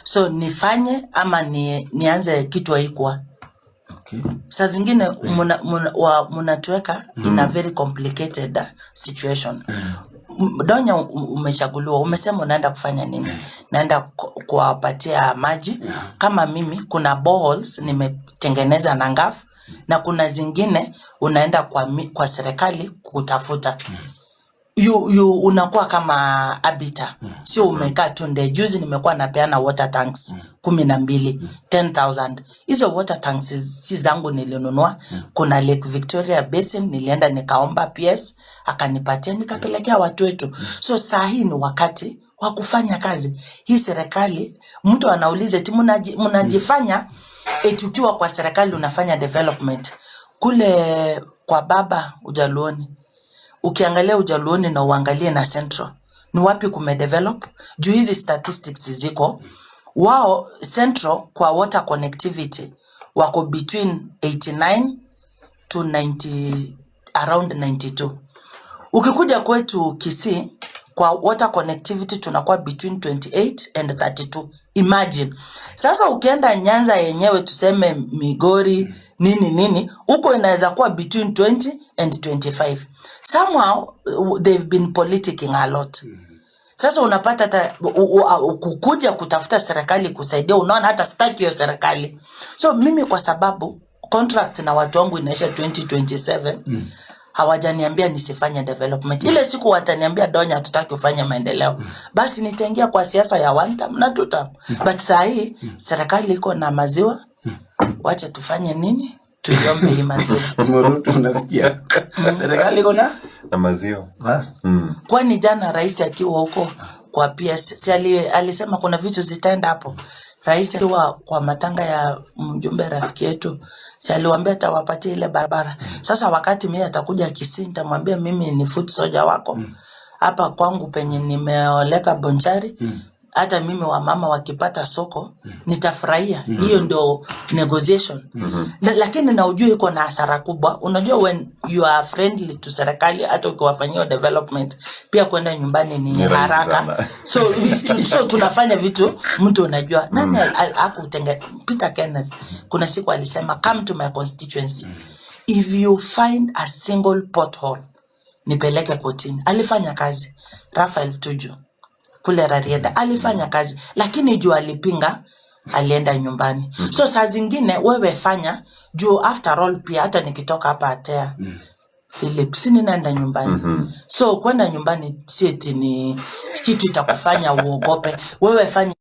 So nifanye ama nianze kitu haikuwa. Okay. Saa zingine munatuweka in a very complicated situation. Donya umechaguliwa, umesema unaenda kufanya nini? Naenda kuwapatia maji. Kama mimi kuna boreholes nimetengeneza na ngafu, na kuna zingine unaenda kwa serikali kutafuta. Unakuwa kama habita. Sio umekaa tu nde. Juzi nimekuwa napeana water tanks 12, 10,000. Hizo water tanks si zangu nilinunua. Kuna Lake Victoria Basin nilienda nikaomba PS akanipatia nikapelekea watu wetu. So saa hii ni wakati wa kufanya kazi. Hii serikali mtu anauliza eti mnajifanya eti ukiwa kwa serikali unafanya development. Kule kwa baba Ujaluoni, ukiangalia Ujaluoni na uangalie na Central, ni wapi kumedevelop? Juu hizi statistics ziko. Wao Central kwa water connectivity wako between 89 to 90, around 92. Ukikuja kwetu Kisii kwa water connectivity tunakuwa between 28 and 32. Imagine. Sasa ukienda Nyanza yenyewe tuseme Migori nini huko inaweza kuwa between 20 and 25. Somehow they've been politicking a lot. Sasa unapata kukuja kutafuta serikali kusaidia, unaona hata staki hiyo serikali. So mimi kwa sababu contract na watu wangu inaisha 2027, hawajaniambia nisifanye development. Ile siku wataniambia Donya hatutaki ufanye maendeleo, basi nitaingia kwa siasa ya one term na two term. But saa hii serikali iko na maziwa, wacha tufanye nini? Tuiombe hii maziwa. Mruto unasikia? Serikali iko na maziwa. Bas. Kwani jana rais akiwa huko kwa PS si alisema kuna vitu zitaenda hapo. Rais akiwa kwa matanga ya mjumbe rafiki yetu si aliwaambia atawapatia ile barabara. Sasa wakati mimi atakuja Kisii nitamwambia mimi ni foot soldier wako. Hapa kwangu penye nimeoleka Bonchari, hata mimi wa mama wakipata soko nitafurahia. Hiyo ndio negotiation. Lakini na ujue iko na hasara kubwa. Unajua when you are friendly to serikali, hata ukiwafanyia development pia kwenda nyumbani ni haraka. So tunafanya vitu mtu unajua. Nani Peter Kenneth kuna siku alisema come to my constituency, if you find a single pothole nipeleke kotini. Alifanya kazi. Raphael Tuju kule Rarieda alifanya kazi, lakini juu alipinga alienda nyumbani. So saa zingine wewe fanya juu, after all pia hata nikitoka hapa Atea Philip sini naenda nyumbani. So kwenda nyumbani si eti ni kitu itakufanya uogope. Wewe fanya